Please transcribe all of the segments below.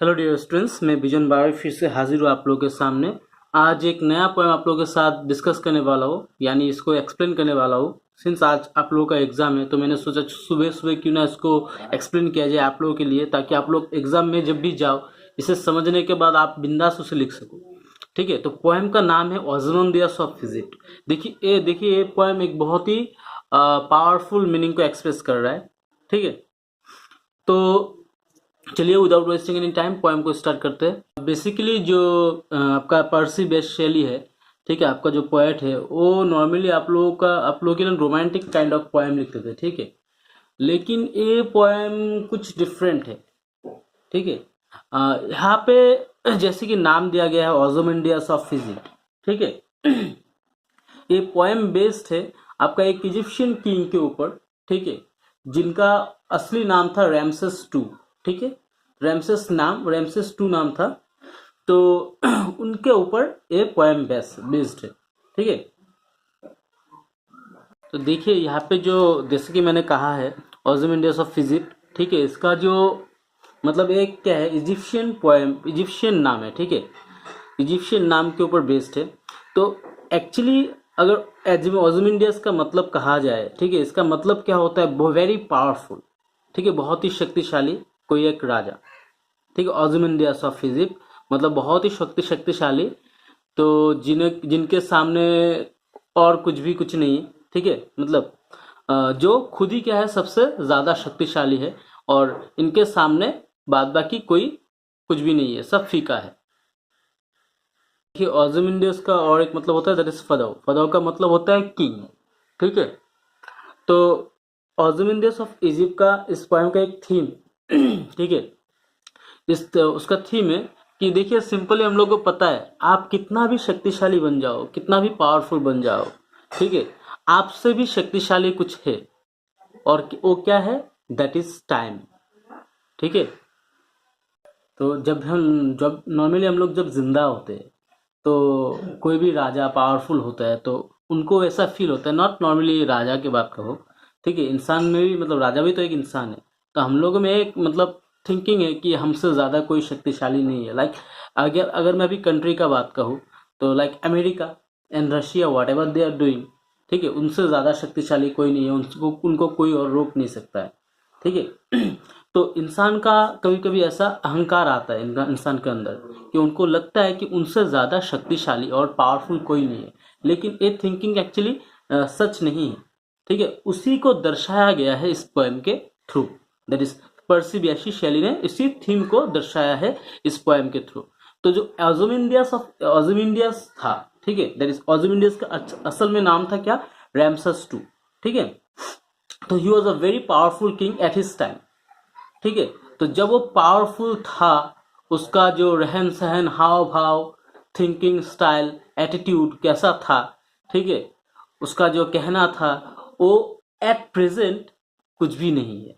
Hello dear students, मैं बिजन बारी फिर से हाजिर हूँ आप लोगों के सामने। आज एक नया पोएम आप लोगों के साथ डिस्कस करने वाला हूँ, यानी इसको एक्सप्लेन करने वाला हूँ। सिंस आज आप लोगों का एग्जाम है तो मैंने सोचा सुबह सुबह क्यों ना इसको एक्सप्लेन किया जाए आप लोगों के लिए, ताकि आप लोग एग्जाम में जब भी जाओ इसे समझने के बाद आप बिंदास उसे लिख सको। ठीक है, तो पोएम का नाम है ओzymandias ऑफ फिजिक्स। देखिए ये पोएम एक बहुत ही पावरफुल मीनिंग को एक्सप्रेस कर रहा है। ठीक है, तो चलिए without wasting any time poem को स्टार्ट करते हैं। बेसिकली जो आपका पर्सी बेस्ट शैली है, ठीक है, आपका जो पोएट है वो नॉर्मली आप लोगों के लिए रोमांटिक काइंड ऑफ पोएम लिखते थे। ठीक है, लेकिन ये पोएम कुछ डिफरेंट है। ठीक है, यहाँ पे जैसे कि नाम दिया गया है ओzymandias ऑफ फिजिक्स। ठीक है, ये पोएम बेस्ड है आपका एक इजिप्शियन किंग के ऊपर। ठीक है, जिनका असली नाम था रैमसेस टू। ठीक है, रैमसेस टू नाम था। तो उनके ऊपर ये पोएम बेस्ड है। ठीक है, तो देखिए यहाँ पे जो जैसे कि मैंने कहा है ओzymandias ऑफ फिजिक्स। ठीक है, इसका जो मतलब एक क्या है, इजिप्शियन पोएम, इजिप्शियन नाम है। ठीक है, इजिप्शियन नाम के ऊपर बेस्ड है। तो एक्चुअली अगर ओzymandias का मतलब कहा जाए, ठीक है, इसका मतलब क्या होता है, वेरी पावरफुल। ठीक है, बहुत ही शक्तिशाली कोई एक राजा। ठीक है, ओzymandias ऑफ फिजिक्स मतलब बहुत ही शक्तिशाली। तो जिनके सामने और कुछ नहीं है। ठीक है, मतलब जो खुद ही क्या है, सबसे ज्यादा शक्तिशाली है, और इनके सामने बाद बाकी कोई कुछ भी नहीं है, सब फीका है। देखिए ओzymandias का और एक मतलब होता है, दैट इज फदाव। फदाव का मतलब होता है किंग। ठीक है, तो ओzymandias ऑफ इजिप्ट का इस पोएम का एक थीम ठीक है, उसका थीम है कि देखिए सिंपली हम लोग को पता है, आप कितना भी शक्तिशाली बन जाओ, कितना भी पावरफुल बन जाओ, ठीक है, आपसे भी शक्तिशाली कुछ है, और वो क्या है, दैट इज टाइम। ठीक है, तो जब नॉर्मली हम लोग जब जिंदा होते हैं तो कोई भी राजा पावरफुल होता है तो उनको ऐसा फील होता है, नॉट नॉर्मली राजा की बात कहो, ठीक है, इंसान में भी, मतलब राजा भी तो एक इंसान है। तो हम लोगों में एक मतलब थिंकिंग है कि हमसे ज़्यादा कोई शक्तिशाली नहीं है। लाइक अगर अगर मैं अभी कंट्री का बात कहूँ तो like America and Russia, whatever they are doing, ठीक है, उनसे ज़्यादा शक्तिशाली कोई नहीं है, उनको कोई और रोक नहीं सकता है। ठीक है, तो इंसान का कभी कभी ऐसा अहंकार आता है इंसान के अंदर, कि उनको लगता है कि उनसे ज़्यादा शक्तिशाली और पावरफुल कोई नहीं है। लेकिन ये थिंकिंग एक्चुअली सच नहीं है। ठीक है, उसी को दर्शाया गया है इस पोएम के through. That is pursed bysshe शैली ने इसी थीम को दर्शाया है इस पोएम के थ्रू। तो जो ओzymandias था, ठीक है, दैट इज ओzymandias का असल में नाम था क्या, रैमसेस टू। ठीक है, तो he was a very powerful king at his time. ठीक है, तो जब वो पावरफुल था, उसका जो रहन सहन, हाव भाव, थिंकिंग स्टाइल, एटीट्यूड कैसा था, ठीक है, उसका जो कहना था, वो एट प्रेजेंट कुछ भी नहीं है।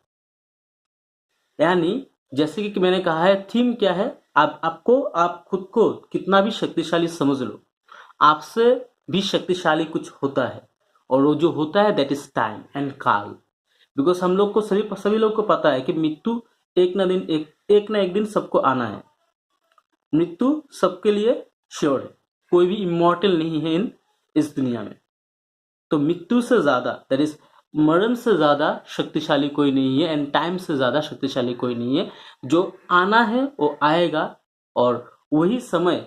यानी जैसे कि मैंने कहा है, थीम क्या है, आप खुद को कितना भी शक्तिशाली समझ लो, आपसे भी शक्तिशाली कुछ होता है, और वो जो होता है दैट इज टाइम एंड काल। बिकॉज हम लोग को सभी लोग को पता है कि मृत्यु एक ना एक दिन सबको आना है। मृत्यु सबके लिए श्योर है, कोई भी इमॉर्टल नहीं है इस दुनिया में। तो मृत्यु से ज्यादा, दैट इज मरण से ज्यादा शक्तिशाली कोई नहीं है, एंड टाइम से ज्यादा शक्तिशाली कोई नहीं है। जो आना है वो आएगा, और वही समय,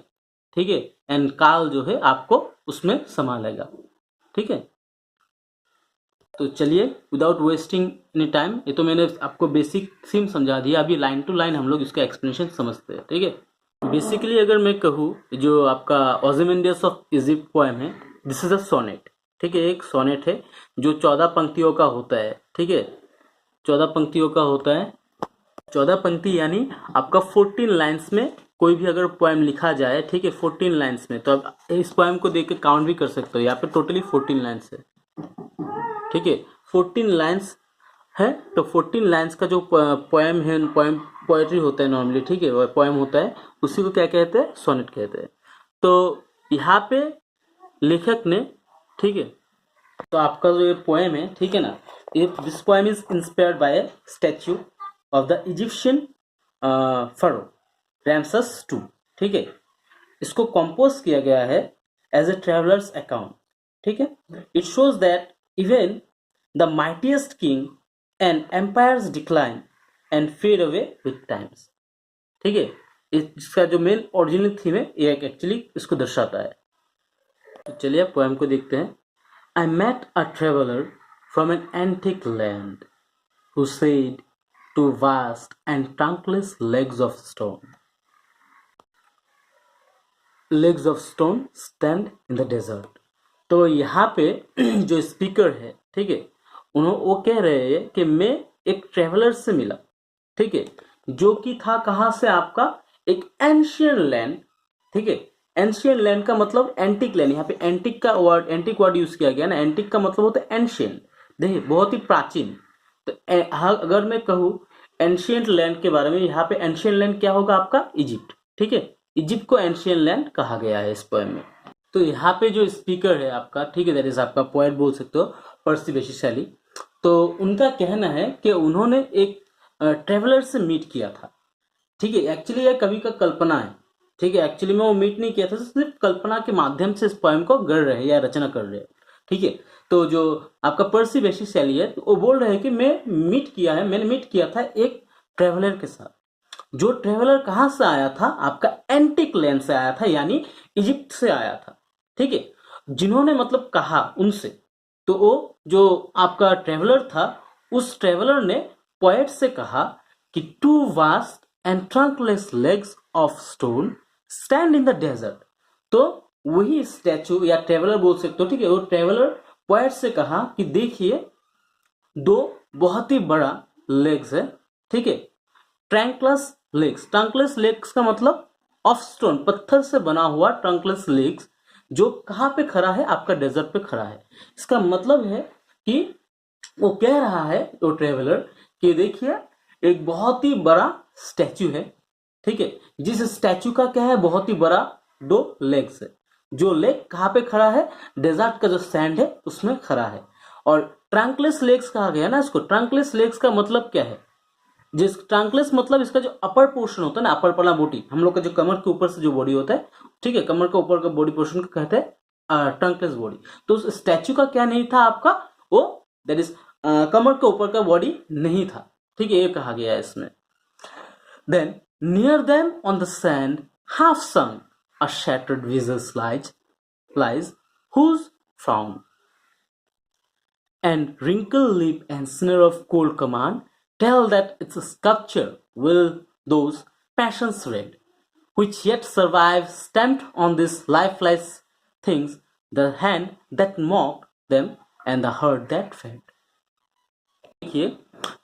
ठीक है, एंड काल जो है आपको उसमें संभालेगा। ठीक है, तो चलिए विदाउट वेस्टिंग एनी टाइम, ये तो मैंने आपको बेसिक थीम समझा दिया, अभी लाइन टू लाइन हम लोग इसका एक्सप्लेनेशन समझते हैं। ठीक है, बेसिकली अगर मैं कहूँ, जो आपका ओzymandias ऑफ इजिप्ट पोएम है, दिस इज अ सोनेट। ठीक है, एक सोनेट है जो 14 पंक्तियों का होता है। ठीक है, 14 पंक्तियों का होता है। 14 पंक्ति यानी आपका 14 लाइन्स में कोई भी अगर पोएम लिखा जाए, ठीक है, 14 लाइन्स में, तो आप इस पोएम को देख के काउंट भी कर सकते हो। यहाँ पे टोटली 14 लाइन्स है। ठीक है, 14 लाइन्स है, तो 14 लाइन्स का जो पोएम है, पोएट्री होता है नॉर्मली, ठीक है, पोएम होता है, उसी को क्या कहते हैं, सोनेट कहते हैं। तो यहाँ पे लेखक ने, ठीक है, तो आपका जो ये पोएम है, ठीक है ना, ये this poem is inspired by statue of the Egyptian pharaoh. Ramesses two, ठीक है। इसको कंपोज किया गया है एज ए ट्रेवलर्स अकाउंट, ठीक है। It shows that even the mightiest king and empires decline and fade away with times, ठीक है। इसका जो मेन ओरिजिनल थीम है ये एक्चुअली इसको दर्शाता है। तो चलिए पोएम को देखते हैं। I met a traveller from an antique land who said to vast and trunkless legs of stone stand in the desert। तो यहाँ पे जो स्पीकर है, ठीक है, वो कह रहे हैं कि मैं एक ट्रेवलर से मिला, ठीक है, जो कि था कहाँ से, आपका एक एंशियंट लैंड, ठीक है। एंशियंट लैंड का मतलब एंटिक लैंड, यहाँ पे एंटिक वर्ड यूज किया गया ना। एंटिक का मतलब होता है एंशियंट, देखिए बहुत ही प्राचीन। तो अगर मैं कहूँ एंशियंट लैंड के बारे में, यहाँ पे एंशियंट लैंड क्या होगा आपका, इजिप्ट, ठीक है। इजिप्ट को एंशियंट लैंड कहा गया है इस पोएम में। तो यहाँ पे जो स्पीकर है आपका, ठीक है, दैट इज आपका पोएट बोल सकते हो, पर्सी बेसी शैली। तो उनका कहना है कि उन्होंने एक ट्रेवलर से मीट किया था, ठीक है। एक्चुअली यह कवि का कल्पना है, ठीक है। एक्चुअली में वो मीट नहीं किया था, सिर्फ कल्पना के माध्यम से इस पोएम को गढ़ रहे हैं या रचना कर रहे हैं, ठीक है। तो जो आपका पर्सी बेसी शैली है, तो वो बोल रहे हैं कि मैंने मीट किया था एक ट्रेवलर के साथ। जो ट्रेवलर कहाँ से आया था, आपका एंटिक लैंड से आया था, यानी इजिप्ट से आया था, ठीक है। जिन्होंने मतलब कहा उनसे, तो वो जो आपका ट्रेवलर था, उस ट्रेवलर ने पोएट से कहा कि two vast and trunkless legs of stone stand in the desert. तो वही स्टैचू या ट्रेवलर बोल सकते हो, ठीक है। वो ट्रेवलर पोएट से कहा कि देखिए दो बहुत ही बड़ा लेग्स है, ठीक है, ट्रंकलेस लेग्स का मतलब ऑफ स्टोन, पत्थर से बना हुआ ट्रंकलेस लेग्स, जो कहाँ पे खड़ा है, आपका डेजर्ट पे खड़ा है। इसका मतलब है कि वो कह रहा है वो ट्रेवलर कि देखिए एक बहुत ही बड़ा स्टैचू है, ठीक है, जिस स्टैचू का क्या है, बहुत ही बड़ा दो लेग्स है। जो लेग कहाँ पे खड़ा है, डेजर्ट का जो सैंड है उसमें खड़ा है। और ट्रंकलेस लेग्स कहा गया ना इसको। ट्रंकलेस लेग्स का मतलब क्या है, जिस ट्रंकलेस मतलब इसका जो अपर पोर्शन होता है ना, अपर वाला बॉडी, हम लोग का जो कमर के ऊपर से जो बॉडी होता है, ठीक है, कमर के ऊपर का बॉडी पोर्शन को कहते हैं ट्रंकलेस बॉडी। तो उस स्टैचू का क्या नहीं था आपका, वो दैट इज कमर के ऊपर का बॉडी नहीं था, ठीक है, ये कहा गया है इसमें। Then near them on the sand half sunk a shattered visage lies whose frown and wrinkled lip and sneer of cold command tell that its sculpture will those passions read, which yet survive stamped on these lifeless things, the hand that mocked them and the heart that fed। देखिए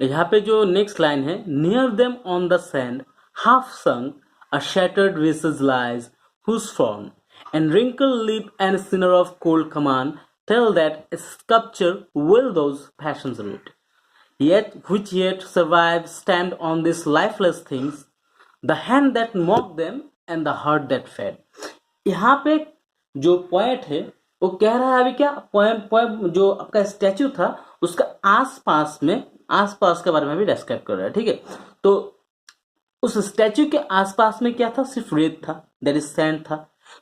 यहाँ पे जो next line है, near them on the sand half sunk a shattered visage lies whose form and wrinkled lip and sneer of cold command tell that a sculpture will those passions read, which yet survive stand on these lifeless things, the hand that mocked them and the heart that fed। यहाँ पे जो poet है वो कह रहा है, अभी क्या पोएम जो आपका स्टैचू था उसका आसपास के बारे में भी डिस्क्राइब कर रहा है, ठीक है। तो उस स्टैचू के आसपास में क्या था, सिर्फ रेत था, दैट इज सैंड था।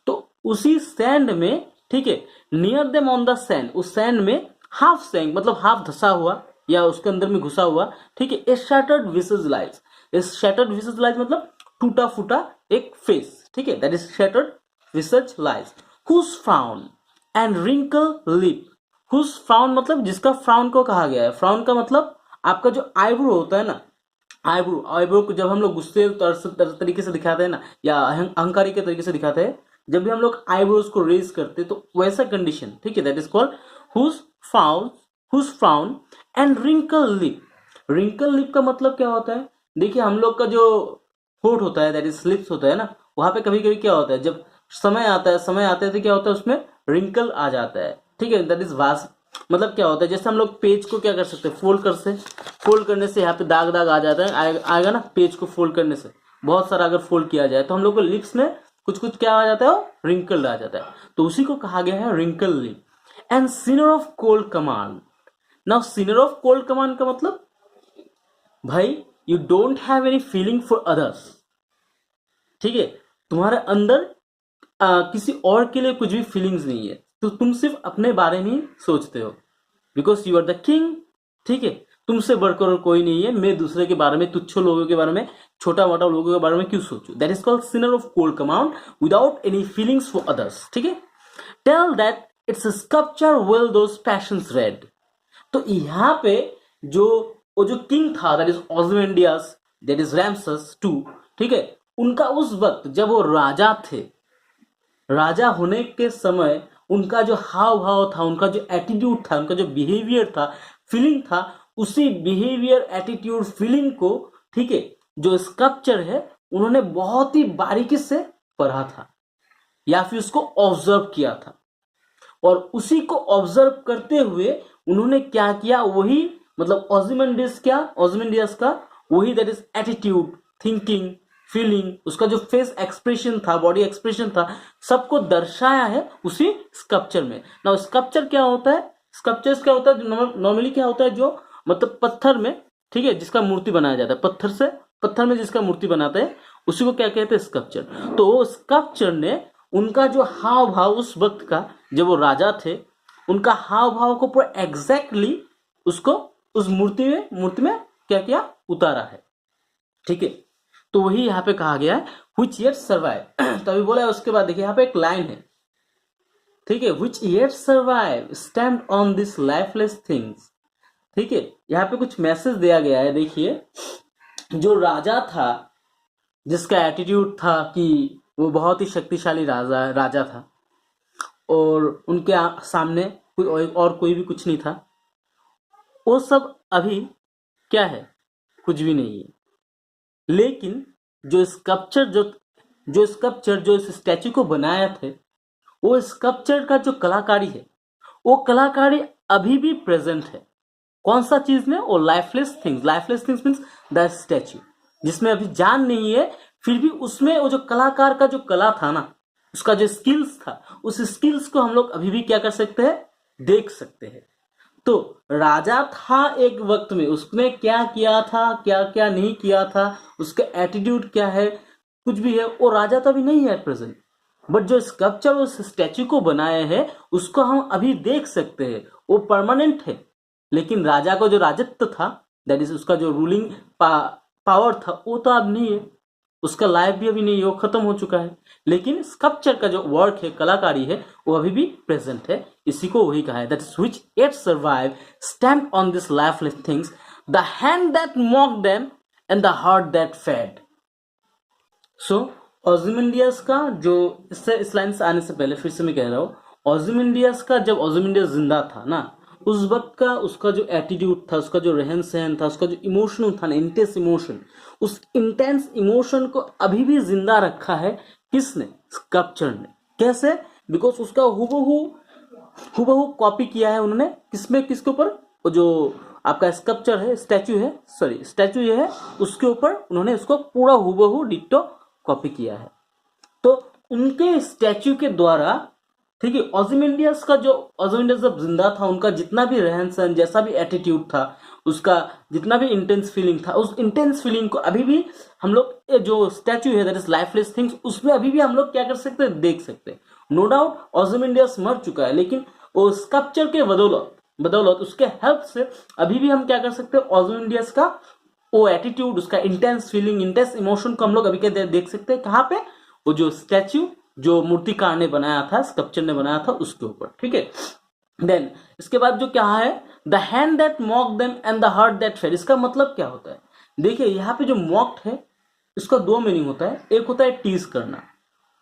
तो उसी सैंड में, ठीक है, near them on the sand, उस सैंड में हाफ सैंक मतलब हाफ धसा हुआ या उसके अंदर में घुसा हुआ, ठीक है, ए शैटर्ड विसेज लाइज। इस शैटर्ड विसेज लाइज मतलब टूटा फूटा एक फेस, ठीक है, that is shattered visage lies whose frown and wrinkle lip. Whose frown मतलब जिसका फ्राउन को कहा गया है। फ्राउन का मतलब आपका जो आईब्रो होता है ना, आईब्रो को जब हम लोग गुस्से तरीके से दिखाते हैं ना, या अहंकारी के तरीके से दिखाते हैं, जब भी हम लोग आईब्रोज को रेज करते हैं, तो वैसा कंडीशन, ठीक है, that is called whose frown and wrinkle lip. Wrinkle lip का मतलब क्या होता है, देखिए हम लोग का जो होठ होता है, दैट इज लिप्स होता है ना, वहां पे कभी कभी क्या होता है, जब समय आता है तो क्या होता है, उसमें रिंकल आ जाता है, ठीक है, दैट इज वास। मतलब क्या होता है, जैसे हम लोग पेज को क्या कर सकते हैं, फोल्ड करने से यहाँ पे दाग आ जाता है, आएगा ना, पेज को फोल्ड करने से बहुत सारा अगर फोल्ड किया जाए तो हम लोग को लिप्स में कुछ क्या आ जाता है, रिंकल आ जाता है। तो उसी को कहा गया है wrinkle lip. And sneer of cold command. Now sneer of cold command का मतलब, भाई you don't have any feeling for others, ठीक है, तुम्हारे अंदर किसी और के लिए कुछ भी फीलिंग्स नहीं है, तो तुम सिर्फ अपने बारे में ही सोचते हो, because you are the king. ठीक है, तुमसे बढ़कर और कोई नहीं है, मैं दूसरे के बारे में, तुच्छ लोगों के बारे में, छोटा मोटा लोगों के बारे में क्यों सोचूं? That is called sneer of cold command without any feelings for others. ठीक है, tell that its sculpture will those passions read. तो यहाँ पे जो वो जो किंग था, that is Ozymandias, that is Ramesses two, ठीक है, उनका उस वक्त जब वो राजा थे, राजा होने के समय उनका जो हाव भाव था, उनका जो एटीट्यूड था, उनका जो बिहेवियर था, फीलिंग था, उसी बिहेवियर, एटीट्यूड, फीलिंग को, ठीक है, जो स्कल्पचर है, उन्होंने बहुत ही बारीकी से पढ़ा था या फिर उसको ऑब्जर्व किया था, और उसी को ऑब्जर्व करते हुए उन्होंने क्या किया, वही मतलब ओzymandias का वही, that is attitude, thinking, feeling, उसका जो फेस एक्सप्रेशन था, बॉडी एक्सप्रेशन था, सबको दर्शाया है उसी स्कल्पचर में। ना स्कल्पचर क्या होता है, स्कल्पचर्स क्या होता है, नॉर्मली क्या होता है, जो मतलब पत्थर में, ठीक है, जिसका मूर्ति बनाया जाता है, पत्थर में जिसका मूर्ति बनाते हैं, उसी को क्या कहते हैं, स्कल्पचर। तो स्कल्पचर ने उनका जो हाव भाव उस वक्त का, जब वो राजा थे, उनका हाव भाव को पूरा एग्जैक्टली उसको उस मूर्ति में क्या किया, उतारा है। ठीक है, तो वही यहाँ पे कहा गया है which yet survive। तो अभी बोला है, उसके बाद देखिए यहाँ पे एक लाइन है, ठीक है, which yet survive stand on this lifeless things। ठीक है, यहाँ पे कुछ मैसेज दिया गया है। देखिए, जो राजा था, जिसका एटीट्यूड था कि वो बहुत ही शक्तिशाली राजा था, और उनके सामने कोई और कोई भी कुछ नहीं था, वो सब अभी क्या है, कुछ भी नहीं है। लेकिन जो स्कल्पचर जो इस स्टैचू को बनाया थे, वो स्कल्पचर का जो कलाकारी है, वो कलाकारी अभी भी प्रेजेंट है। कौन सा चीज में, वो lifeless things means the statue, जिसमें अभी जान नहीं है, फिर भी उसमें वो जो कलाकार का जो कला था ना, उसका जो स्किल्स था, उस स्किल्स को हम लोग अभी भी क्या कर सकते हैं, देख सकते हैं। तो राजा था एक वक्त में, उसने क्या किया था, क्या क्या नहीं किया था, उसका एटीट्यूड क्या है, कुछ भी है, वो राजा तो अभी नहीं है प्रेजेंट, बट जो स्कल्पचर उस स्टैचू को बनाया है, उसको हम अभी देख सकते हैं, वो परमानेंट है। लेकिन राजा को जो राजत्व था, दैट इज उसका जो रूलिंग पावर था, वो तो अब नहीं है, उसका लाइफ भी अभी नहीं है, वो खत्म हो चुका है। लेकिन स्कल्पचर का जो वर्क है, कलाकारी है, वो अभी भी प्रेजेंट है। इसी को वही कहा है, that is which yet survive stamp on this lifeless things, the hand that mock them and the heart that fed. So Ozymandias का जो, इस लाइन से आने से पहले फिर से मैं कह रहा हूँ, ओzymandias का जब ओzymandias जिंदा था ना, उस वक्त का उसका जो एटीट्यूड था, उसका जो रहन सहन था, उसका जो इमोशन था ना, इंटेंस इमोशन, उस इंटेंस इमोशन को अभी भी जिंदा रखा है। किसने, स्कल्पचर ने। कैसे, बिकॉज उसका हुबहू कॉपी किया है उन्होंने, किसमें, किसके ऊपर, जो आपका स्कल्पचर है, स्टैचू ये है, उसके ऊपर उन्होंने उसको पूरा हुबहू डिट्टो कॉपी किया है। तो उनके स्टैचू के द्वारा, ठीक है, ओzymandias जब जिंदा था, उनका जितना भी रहन सहन, जैसा भी एटीट्यूड था, उसका जितना भी इंटेंस फीलिंग था, उस इंटेंस फीलिंग को अभी भी हम लोग, जो स्टैचू है, दैट इज लाइफलेस थिंग्स, उसमें अभी भी हम लोग क्या कर सकते हैं, देख सकते हैं। नो डाउट ओzymandias मर चुका है, लेकिन वो स्कल्पचर के बदौलत उसके हेल्प से अभी भी हम क्या कर सकते हैं, ओzymandias का वो एटीट्यूड, उसका इंटेंस फीलिंग, इंटेंस इमोशन को हम लोग अभी क्या देख सकते हैं। कहाँ पे, वो जो स्टैचू, जो मूर्तिकार ने बनाया था, स्कल्पचर ने बनाया था, उसके ऊपर। ठीक है, देन इसके बाद जो क्या है, the hand that mock them and the heart that fed. इसका मतलब क्या होता है, देखिए यहाँ पे जो मॉक्ड है, इसका दो मीनिंग होता है। एक होता है टीज करना,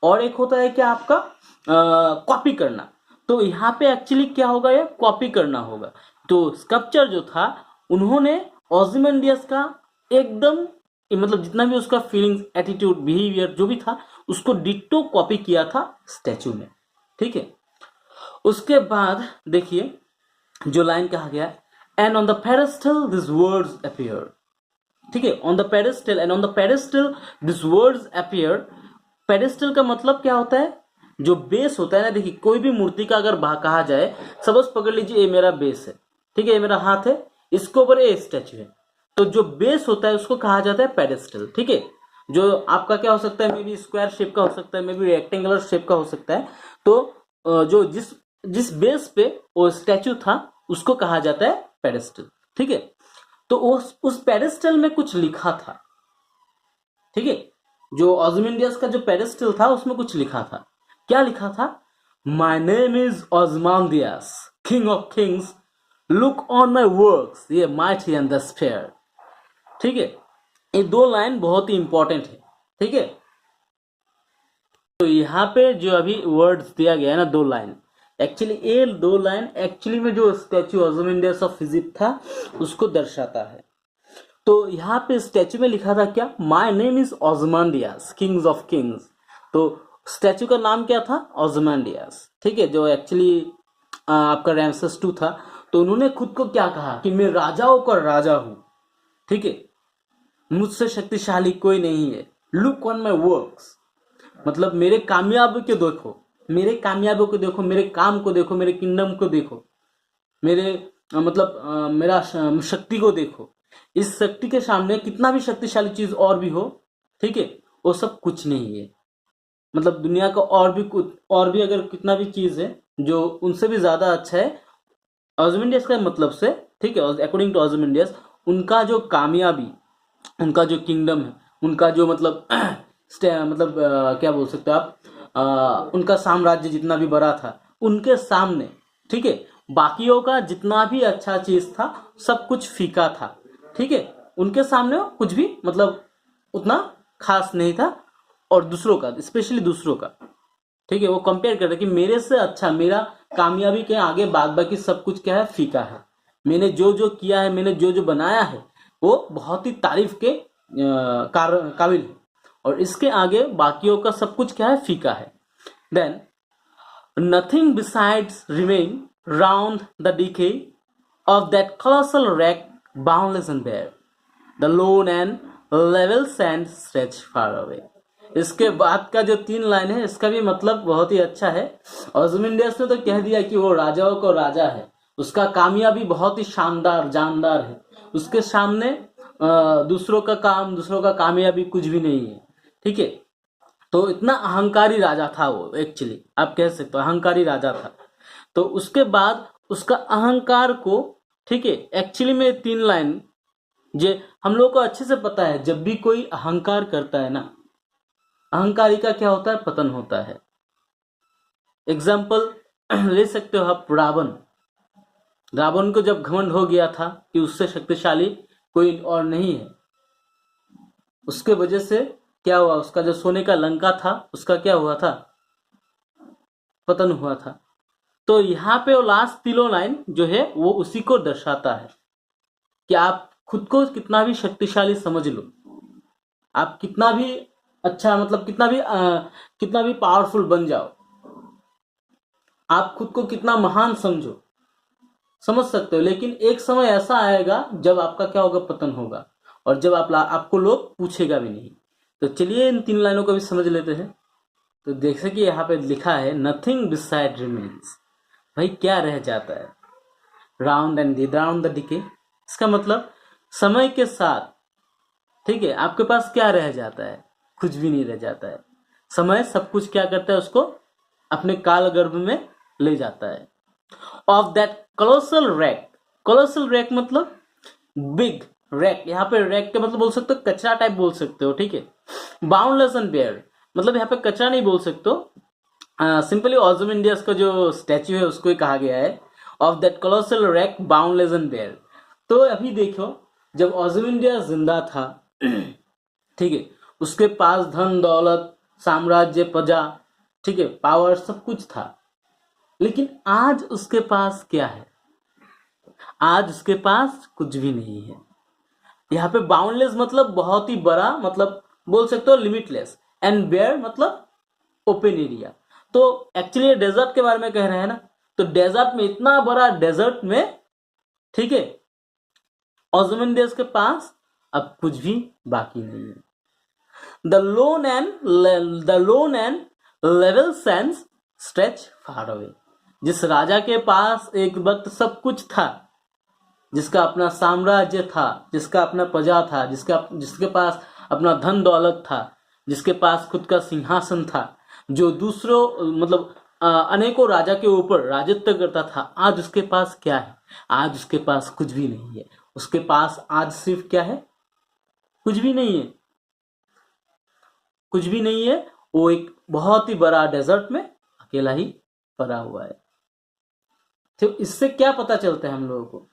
और एक होता है क्या, आपका कॉपी करना। तो यहाँ पे एक्चुअली क्या होगा, ये कॉपी करना होगा। तो स्कल्पचर जो था, उन्होंने ओzymandias का एकदम, मतलब जितना भी उसका फीलिंग्स, एटीट्यूड, बिहेवियर जो भी था, उसको डिट्टो कॉपी किया था स्टैचू में। ठीक है, उसके बाद देखिए जो लाइन कहा गया, and on the pedestal this words appear. ठीक है, on the pedestal, and on the pedestal this words appear. Pedestal का मतलब क्या होता है, जो बेस होता है ना। देखिए, कोई भी मूर्ति का अगर कहा जाए, सपोज पकड़ लीजिए, ये मेरा बेस है, ठीक है, ये मेरा हाथ है, इसके ऊपर ये स्टैचू है, तो जो बेस होता है उसको कहा जाता है पेडेस्टल। ठीक है, जो आपका क्या हो सकता है, मे बी स्क्वायर शेप का हो सकता है, मे बी रेक्टेंगुलर शेप का हो सकता है। तो जो जिस जिस बेस पे वो स्टैचू था उसको कहा जाता है पेडेस्टल। ठीक है, तो उस पेडेस्टल में कुछ लिखा था। ठीक है, जो ओzymandias का जो पेडेस्टल था उसमें कुछ लिखा था। क्या लिखा था? My name is Ozymandias, king of kings, look on my works, ye mighty and the sphere. ठीक है, ये दो लाइन बहुत ही इंपॉर्टेंट है। ठीक है, तो यहाँ पे जो अभी वर्ड्स दिया गया है ना, दो लाइन, एक्चुअली ये दो लाइन एक्चुअली में जो स्टैचू ओzymandias ऑफ इजिप्ट था उसको दर्शाता है। तो यहाँ पे स्टैचू में लिखा था क्या? My name is Ozymandias, kings of kings. तो स्टैचू का नाम क्या था? ओzymandias। ठीक है, जो एक्चुअली आपका रैमसेस II था। तो उन्होंने खुद को क्या कहा कि मैं राजाओं का राजा हूं। ठीक है, मुझसे शक्तिशाली कोई नहीं है। लुक ऑन माई वर्क्स, मतलब मेरे कामयाबी को देखो, मेरे कामयाबी को देखो, मेरे काम को देखो, मेरे किंगडम को देखो, मेरे मेरा शक्ति को देखो। इस शक्ति के सामने कितना भी शक्तिशाली चीज और भी हो, ठीक है, वो सब कुछ नहीं है। मतलब दुनिया का और भी अगर कितना भी चीज है जो उनसे भी ज्यादा अच्छा है ओzymandias का मतलब से। ठीक है, अकॉर्डिंग टू ओzymandias, उनका जो कामयाबी, उनका जो किंगडम है, उनका जो क्या बोल सकते हो आप, उनका साम्राज्य जितना भी बड़ा था उनके सामने, ठीक है, बाकियों का जितना भी अच्छा चीज था सब कुछ फीका था। ठीक है, उनके सामने कुछ भी उतना खास नहीं था। और दूसरों का, स्पेशली दूसरों का, ठीक है, वो कंपेयर करते कि मेरे से अच्छा, मेरा कामयाबी के आगे बाकी सब कुछ क्या है? फीका है। मैंने जो जो किया है, मैंने जो जो बनाया है वो बहुत ही तारीफ के काबिल है, और इसके आगे बाकियों का सब कुछ क्या है? फीका है। Then nothing besides remain round the decay of that colossal wreck, boundless and bare, the lone and level sand stretch far away। इसके बाद का जो 3 लाइन है इसका भी मतलब बहुत ही अच्छा है। ओzymandias ने तो कह दिया कि वो राजाओं को राजा है, उसका कामयाबी बहुत ही शानदार जानदार है, उसके सामने दूसरों का कामयाबी कुछ भी नहीं है। ठीक है, तो इतना अहंकारी राजा था वो, एक्चुअली आप कह सकते हो अहंकारी राजा था। तो उसके बाद उसका अहंकार को, ठीक है, एक्चुअली में 3 लाइन जे हम लोग को अच्छे से पता है, जब भी कोई अहंकार करता है ना, अहंकारी का क्या होता है? पतन होता है। एग्जाम्पल ले सकते हो आप, रावण को जब घमंड हो गया था कि उससे शक्तिशाली कोई और नहीं है, उसके वजह से क्या हुआ? उसका जो सोने का लंका था उसका क्या हुआ था? पतन हुआ था। तो यहाँ पे वो लास्ट तीनों लाइन जो है वो उसी को दर्शाता है कि आप खुद को कितना भी शक्तिशाली समझ लो, आप कितना भी अच्छा, कितना भी पावरफुल बन जाओ, आप खुद को कितना महान समझ सकते हो, लेकिन एक समय ऐसा आएगा जब आपका क्या होगा? पतन होगा, और जब आपको लोग पूछेगा भी नहीं। तो चलिए इन 3 लाइनों को भी समझ लेते हैं। तो जैसे कि यहाँ पे लिखा है, नथिंग बिसाइड रिमेन्स, भाई क्या रह जाता है? राउंड द डिके, इसका मतलब समय के साथ, ठीक है, आपके पास क्या रह जाता है? कुछ भी नहीं रह जाता है। समय सब कुछ क्या करता है? उसको अपने काल गर्भ में ले जाता है। ऑफ दैट कोलोसल रैक मतलब बिग रैक, यहाँ पे रैक के मतलब बोल सकते हो कचरा टाइप बोल सकते हो। ठीक है, बाउंडलेस एंड बेयर मतलब यहाँ पे कचरा नहीं बोल सकते हो, सिंपली ओzymandias का जो स्टैचू है उसको ही कहा गया है, of that colossal wreck boundless and bare. तो अभी देखो, जब ओzymandias जिंदा था, ठीक है, उसके पास धन दौलत, साम्राज्य, प्रजा, ठीक है, पावर, सब कुछ था, लेकिन आज उसके पास क्या है? आज उसके पास कुछ भी नहीं है। यहाँ पे बाउंडलेस मतलब बहुत ही बड़ा, मतलब बोल सकते हो लिमिटलेस, एंड बेयर मतलब ओपन एरिया। तो एक्चुअली डेजर्ट के बारे में कह रहे हैं ना, तो डेजर्ट में, इतना बड़ा डेजर्ट में, ठीक है, ओzymandias के पास अब कुछ भी बाकी नहीं है। The loan and level sense stretch far away, जिस राजा के पास एक वक्त सब कुछ था, जिसका अपना साम्राज्य था, जिसका अपना प्रजा था, जिसके पास अपना धन दौलत था, जिसके पास खुद का सिंहासन था, जो दूसरों मतलब अनेकों राजा के ऊपर राजत्व करता था, आज उसके पास क्या है? आज उसके पास कुछ भी नहीं है। उसके पास आज सिर्फ क्या है? कुछ भी नहीं है, कुछ भी नहीं है। वो एक बहुत ही बड़ा डेजर्ट में अकेला ही पड़ा हुआ है। तो इससे क्या पता चलता है हम लोगों को?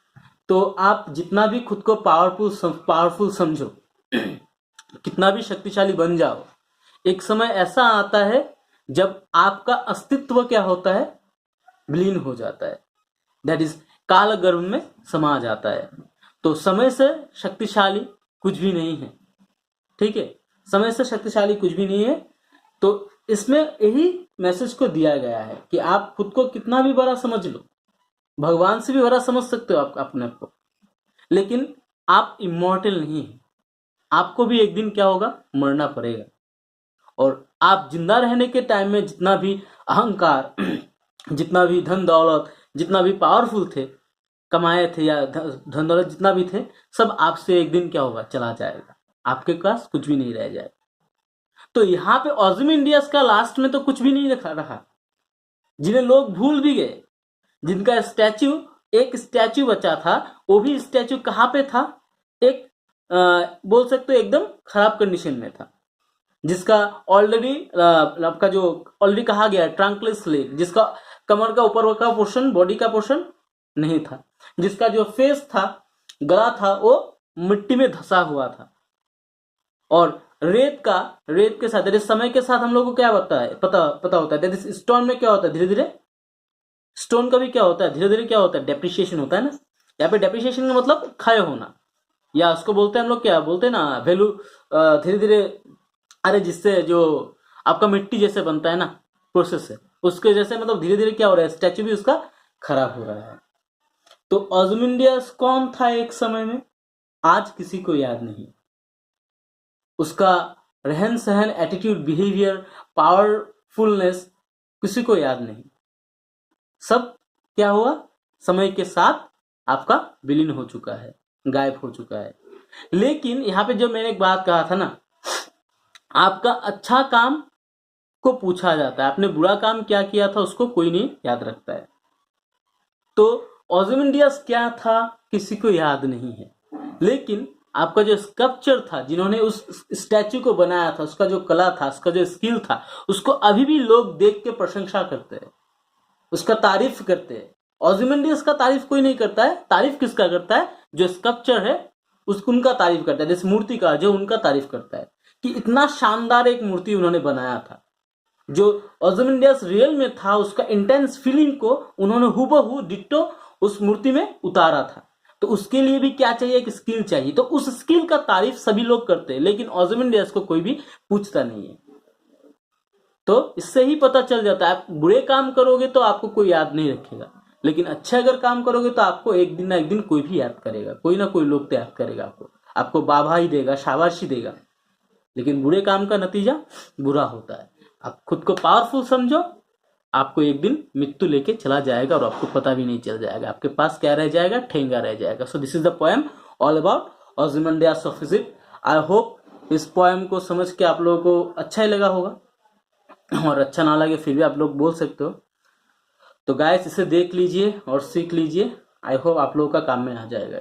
तो आप जितना भी खुद को पावरफुल समझो, कितना भी शक्तिशाली बन जाओ, एक समय ऐसा आता है जब आपका अस्तित्व क्या होता है? विलीन हो जाता है। दैट इज काल गर्भ में समा जाता है। तो समय से शक्तिशाली कुछ भी नहीं है, ठीक है? समय से शक्तिशाली कुछ भी नहीं है। तो इसमें यही मैसेज को दिया गया है कि आप खुद को कितना भी बड़ा समझ लो, भगवान से भी बड़ा समझ सकते हो आप अपने आप को, लेकिन आप इमॉर्टल नहीं है। आपको भी एक दिन क्या होगा? मरना पड़ेगा। और आप जिंदा रहने के टाइम में जितना भी अहंकार, जितना भी धन दौलत, जितना भी पावरफुल थे, कमाए थे, या धन दौलत जितना भी थे, सब आपसे एक दिन क्या होगा? चला जाएगा। आपके पास कुछ भी नहीं रह जाएगा। तो यहाँ पे ओzymandias का लास्ट में तो कुछ भी नहीं रहा, जिन्हें लोग भूल भी गए, जिनका स्टैच्यू, एक स्टैच्यू बचा था, वो भी स्टैच्यू कहाँ पे था? एक बोल सकते हो एकदम खराब कंडीशन में था, जिसका ऑलरेडी आपका जो ऑलरेडी कहा गया ट्रंकलेस लेग, जिसका कमर का ऊपर का पोर्शन, बॉडी का पोर्शन नहीं था, जिसका जो फेस था, गला था, वो मिट्टी में धंसा हुआ था। और रेत के साथ, समय के साथ हम लोग को क्या पता होता है, स्टोन में क्या होता है? धीरे धीरे स्टोन का भी क्या होता है? धीरे धीरे क्या होता है? डेप्रिशिएशन होता है ना। यहाँ पे डेप्रिशिएशन का मतलब क्षय होना, या उसको बोलते हैं हम लोग, क्या बोलते हैं ना, वैल्यू धीरे धीरे, अरे जिससे जो आपका मिट्टी जैसे बनता है ना, प्रोसेस है, उसके जैसे मतलब धीरे धीरे क्या हो रहा है? स्टैच्यू भी उसका खराब हो रहा है। तो ओzymandias कौन था एक समय में? आज किसी को याद नहीं। उसका रहन सहन, एटीट्यूड, बिहेवियर, पावरफुलनेस किसी को याद नहीं। सब क्या हुआ? समय के साथ आपका विलीन हो चुका है, गायब हो चुका है। लेकिन यहाँ पे जो मैंने एक बात कहा था ना, आपका अच्छा काम को पूछा जाता है, आपने बुरा काम क्या किया था उसको कोई नहीं याद रखता है। तो ओzymandias क्या था किसी को याद नहीं है, लेकिन आपका जो स्कल्पचर था, जिन्होंने उस स्टैच्यू को बनाया था, उसका जो कला था, उसका जो स्किल था, उसको अभी भी लोग देख के प्रशंसा करते हैं, उसका तारीफ करते हैं। ओzymandias का तारीफ कोई नहीं करता है। तारीफ किसका करता है? जो स्कल्पचर है उनका तारीफ करता है। जैसे मूर्तिकार जो, उनका तारीफ करता है कि इतना शानदार एक मूर्ति उन्होंने बनाया था। जो ओzymandias रियल में था, उसका इंटेंस फीलिंग को उन्होंने हूबहू डिट्टो उस मूर्ति में उतारा था। तो उसके लिए भी क्या चाहिए? एक स्किल चाहिए। तो उस स्किल का तारीफ सभी लोग करते हैं, लेकिन ओzymandias को कोई भी पूछता नहीं है। तो इससे ही पता चल जाता है, आप बुरे काम करोगे तो आपको कोई याद नहीं रखेगा, लेकिन अच्छे अगर काम करोगे तो आपको एक दिन ना एक दिन कोई भी याद करेगा, कोई ना कोई लोग तो याद करेगा आपको बाबा ही देगा, शाबाशी देगा। लेकिन बुरे काम का नतीजा बुरा होता है। आप खुद को पावरफुल समझो, आपको एक दिन मृत्यु लेके चला जाएगा और आपको पता भी नहीं चल जाएगा। आपके पास क्या रह जाएगा? ठेंगा रह जाएगा। So this is the poem all about Ozymandias of Egypt. I hope इस पोएम को समझ के आप लोगों को अच्छा ही लगा होगा, और अच्छा ना लगे फिर भी आप लोग बोल सकते हो। तो गाइस, इसे देख लीजिए और सीख लीजिए। आई होप आप लोगों का काम में आ जाएगा।